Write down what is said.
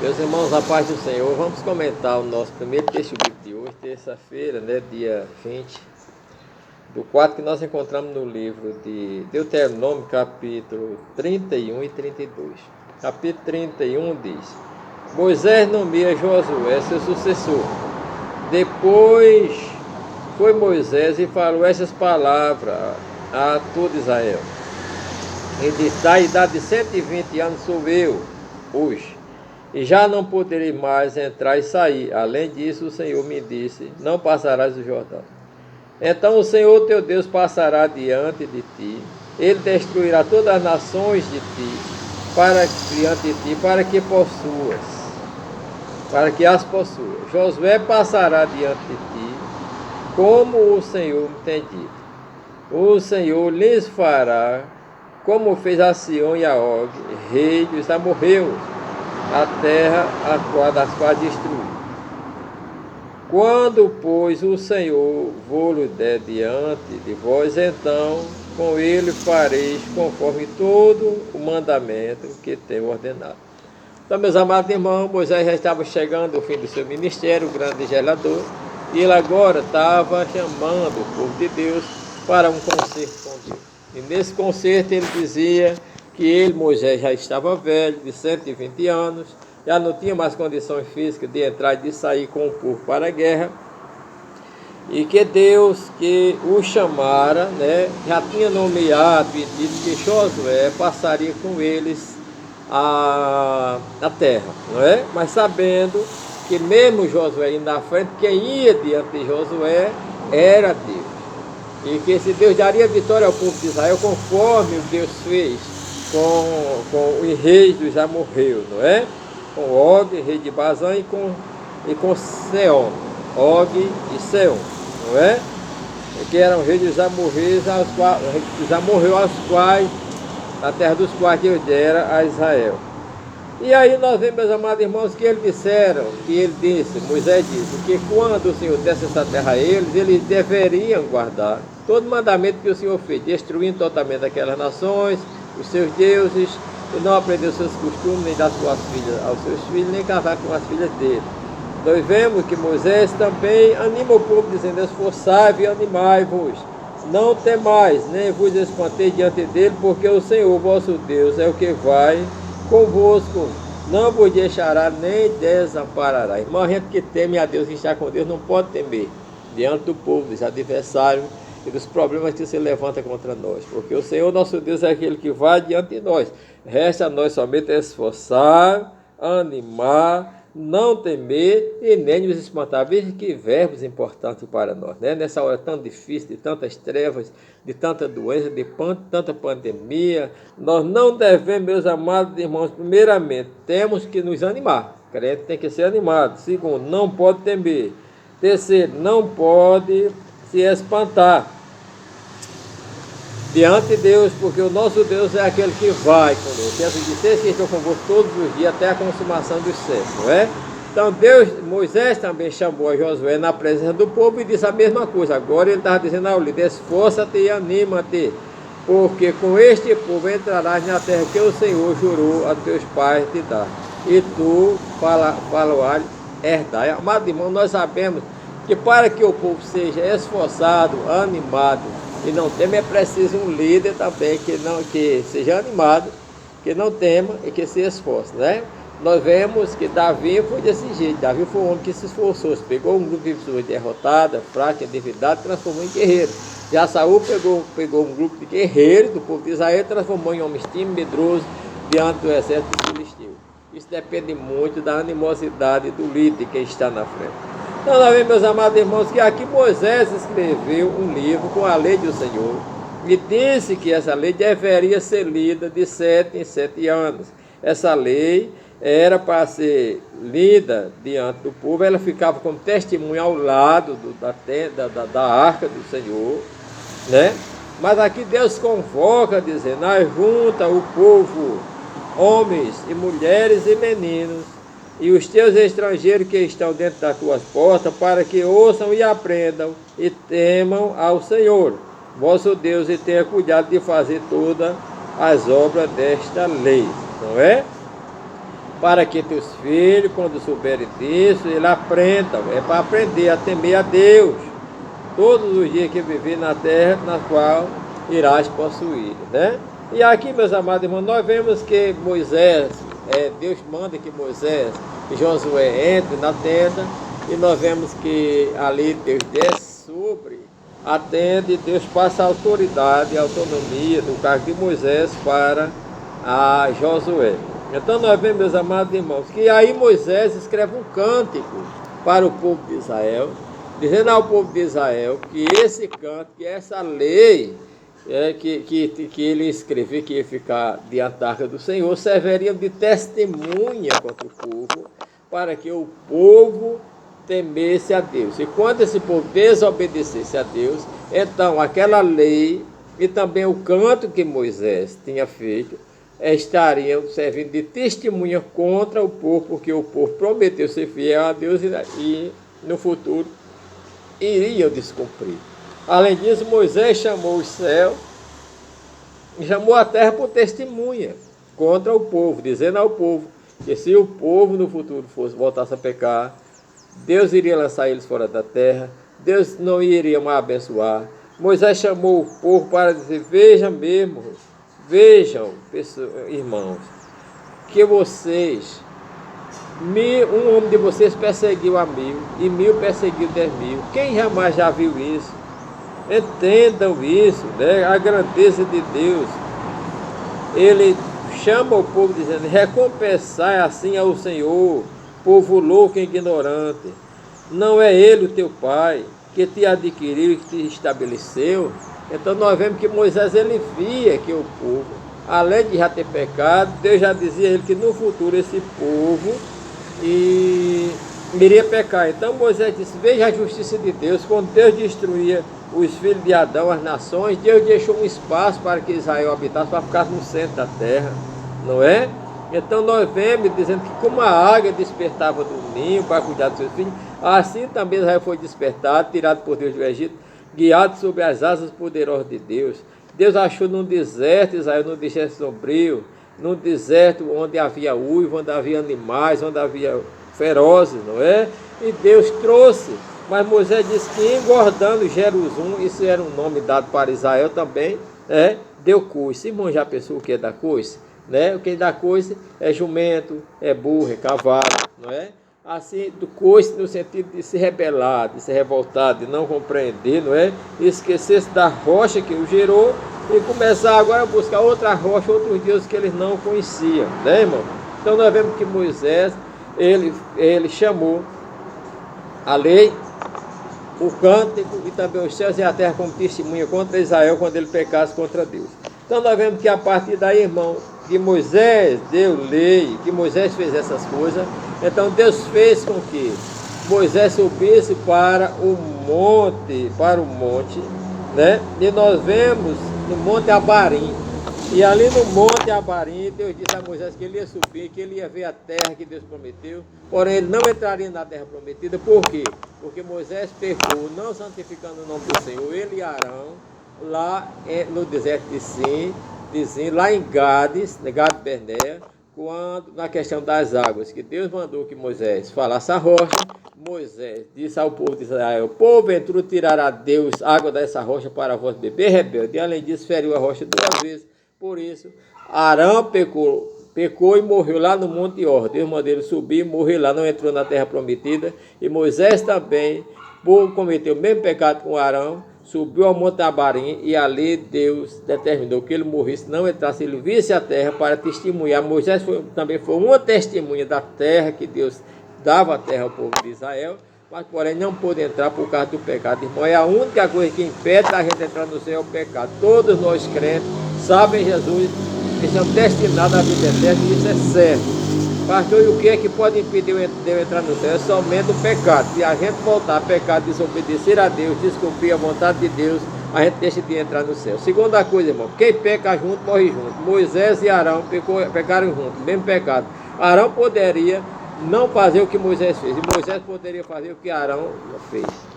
Meus irmãos, a paz do Senhor, vamos comentar o nosso primeiro texto bíblico de hoje, terça-feira, dia 20 do 4, que nós encontramos no livro de Deuteronômio, capítulo 31 e 32. Capítulo 31 diz: Moisés nomeia Josué seu sucessor. Depois foi Moisés e falou essas palavras a todo Israel. Ele disse: da idade de 120 anos sou eu, hoje, e já não poderei mais entrar e sair. Além disso, o Senhor me disse: não passarás o Jordão. Então o Senhor teu Deus passará diante de ti. Ele destruirá todas as nações de ti, diante de ti, para que as possuas. Josué passará diante de ti, como o Senhor me tem dito. O Senhor lhes fará como fez a Sião e a Og, rei dos amorreus, a terra das quais destruiu. Quando, pois, o Senhor vos der diante de vós, então com ele fareis conforme todo o mandamento que tenho ordenado. Então, meus amados irmãos, Moisés já estava chegando ao fim do seu ministério, o grande legislador, e ele agora estava chamando o povo de Deus para um concerto com Deus. E nesse concerto ele dizia que ele, Moisés, já estava velho, de 120 anos, já não tinha mais condições físicas de entrar e de sair com o povo para a guerra, e que Deus que o chamara, já tinha nomeado e dito que Josué passaria com eles a terra, não é? Mas sabendo que mesmo Josué indo na frente, quem ia diante de Josué era Deus. E que esse Deus daria vitória ao povo de Israel, conforme o Deus fez com os reis dos amorreus, não é? Com Og, rei de Bazã, e com Seom, Og e Seom, não é? Que eram reis dos amorreus, aos quais, a terra dos quais Deus dera a Israel. E aí nós vemos, meus amados irmãos, que Moisés disse, que quando o Senhor desse essa terra a eles deveriam guardar todo mandamento que o Senhor fez, destruindo totalmente aquelas nações, os seus deuses, e não aprender os seus costumes, nem dar suas filhas aos seus filhos, nem casar com as filhas dele. Nós vemos que Moisés também anima o povo, dizendo: esforçai-vos e animai-vos, não temais, nem vos espanteis diante dele, porque o Senhor vosso Deus é o que vai convosco, não vos deixará nem desamparará. Irmão, a gente que teme a Deus e está com Deus não pode temer diante do povo, dos adversários e dos problemas que se levantam contra nós, porque o Senhor nosso Deus é aquele que vai diante de nós. Resta a nós somente esforçar, animar, não temer e nem nos espantar. Veja que verbos importantes para nós, nessa hora tão difícil, de tantas trevas, de tanta doença, de tanta pandemia. Nós não devemos, meus amados irmãos, primeiramente, temos que nos animar. O crente tem que ser animado. Segundo, não pode temer. Terceiro, não pode se espantar diante de Deus, porque o nosso Deus é aquele que vai conosco. Jesus disse que estou convosco todos os dias até a consumação dos séculos, não é? Então Moisés também chamou a Josué na presença do povo e disse a mesma coisa. Agora ele estava dizendo ao líder: esforça-te e anima-te, porque com este povo entrarás na terra que o Senhor jurou a teus pais te dar, e tu falarás herdar. Amado irmão, nós sabemos que para que o povo seja esforçado, animado e não tema, é preciso um líder também que seja animado, que não tema e que se esforce, né? Nós vemos que Davi foi desse jeito. Davi foi um homem que se esforçou, pegou um grupo de pessoas derrotadas, fracas, endividadas, e transformou em guerreiro. Já Saul pegou um grupo de guerreiros do povo de Israel e transformou em homens tímidos, medrosos, diante do exército filisteu. Isso depende muito da animosidade do líder que está na frente. Então, nós vemos, meus amados irmãos, que aqui Moisés escreveu um livro com a lei do Senhor e disse que essa lei deveria ser lida de 7 em 7 anos. Essa lei era para ser lida diante do povo, ela ficava como testemunha ao lado da arca do Senhor, né? Mas aqui Deus convoca, dizendo: junta o povo, homens e mulheres e meninos, e os teus estrangeiros que estão dentro das tuas portas, para que ouçam e aprendam e temam ao Senhor vosso Deus, e tenha cuidado de fazer todas as obras desta lei, não é? para que teus filhos, quando souberem disso, eles aprendam. É para aprender a temer a Deus todos os dias que viver na terra na qual irás possuir, né? E aqui, meus amados irmãos, nós vemos que Moisés, Deus manda que Moisés e Josué entrem na tenda, e nós vemos que ali Deus desce sobre a tenda e Deus passa a autoridade e a autonomia do cargo de Moisés para a Josué. Então nós vemos, meus amados irmãos, que aí Moisés escreve um cântico para o povo de Israel, dizendo ao povo de Israel que esse canto, que essa lei que ele escreveu, que ia ficar diante da arca do Senhor, serviria de testemunha contra o povo, para que o povo temesse a Deus. E quando esse povo desobedecesse a Deus, então aquela lei e também o canto que Moisés tinha feito estariam servindo de testemunha contra o povo, porque o povo prometeu ser fiel a Deus e no futuro iriam descumprir. Além disso, Moisés chamou o céu e chamou a terra por testemunha contra o povo, dizendo ao povo que se o povo no futuro voltasse a pecar, Deus iria lançar eles fora da terra, Deus não iria mais abençoar. Moisés chamou o povo para dizer: vejam, irmãos, que vocês, um homem de vocês perseguiu a 1000, e 1000 perseguiu 10.000. Quem jamais já viu isso? Entendam isso, né? A grandeza de Deus. Ele chama o povo dizendo: recompensai assim ao Senhor, povo louco e ignorante. Não é Ele o teu Pai, que te adquiriu e que te estabeleceu? Então nós vemos que Moisés, ele via que o povo, além de já ter pecado, Deus já dizia a ele que no futuro esse povo iria pecar. Então Moisés disse: veja a justiça de Deus. Quando Deus destruía os filhos de Adão, as nações, Deus deixou um espaço para que Israel habitasse, para ficar no centro da terra, não é? Então nós vemos dizendo que como a águia despertava do ninho para cuidar dos seus filhos, assim também Israel foi despertado, tirado por Deus do Egito, guiado sobre as asas poderosas de Deus. Deus achou num deserto, Israel, num deserto sombrio, num deserto onde havia uiva, onde havia animais, onde havia ferozes, não é? E Deus trouxe. Mas Moisés disse que engordando Jerusalém, isso era um nome dado para Israel também, deu coice. Irmão, já pensou o que é dar coice? Né? O que dá coice é jumento, é burro, é cavalo, não é? Assim, do coice no sentido de se rebelar, de se revoltar, de não compreender, não é? Esquecer-se da rocha que o gerou e começar agora a buscar outra rocha, outros deuses que eles não conheciam, né, irmão? Então nós vemos que Moisés, ele chamou a lei, o cântico e também os céus e a terra como testemunha contra Israel quando ele pecasse contra Deus. Então nós vemos que a partir daí, irmão, que Moisés deu lei, que Moisés fez essas coisas, então Deus fez com que Moisés subisse para o monte, né? E nós vemos no Monte Abarim. E ali no Monte Abarim, Deus disse a Moisés que ele ia subir, que ele ia ver a terra que Deus prometeu, porém ele não entraria na terra prometida. Por quê? Porque Moisés pecou, não santificando o nome do Senhor, ele e Arão, lá no deserto de Zin, lá em Gades Barnea, na questão das águas, que Deus mandou que Moisés falasse a rocha. Moisés disse ao povo de Israel: porventura tirará Deus água dessa rocha para vós beber, rebelde. E além disso, feriu a rocha 2 vezes. Por isso, Arão pecou e morreu lá no Monte Hor. Deus mandou ele subir, morreu lá, não entrou na terra prometida. E Moisés também, cometeu o mesmo pecado com Arão, subiu ao Monte Abarim, e ali Deus determinou que ele morresse, não entrasse, ele visse a terra para testemunhar. Moisés também foi uma testemunha da terra, que Deus dava a terra ao povo de Israel, mas porém não pôde entrar por causa do pecado. Irmão, é a única coisa que impede a gente entrar no céu, é o pecado. Todos nós crentes sabem Jesus, que estamos destinados à vida eterna, e isso é certo. Pastor, e o que é que pode impedir de eu entrar no céu? É somente o pecado. Se a gente voltar a pecar, desobedecer a Deus, descumprir a vontade de Deus, a gente deixa de entrar no céu. Segunda coisa, irmão, quem peca junto, morre junto. Moisés e Arão pecaram juntos, mesmo pecado. Arão poderia não fazer o que Moisés fez, e Moisés poderia fazer o que Arão fez.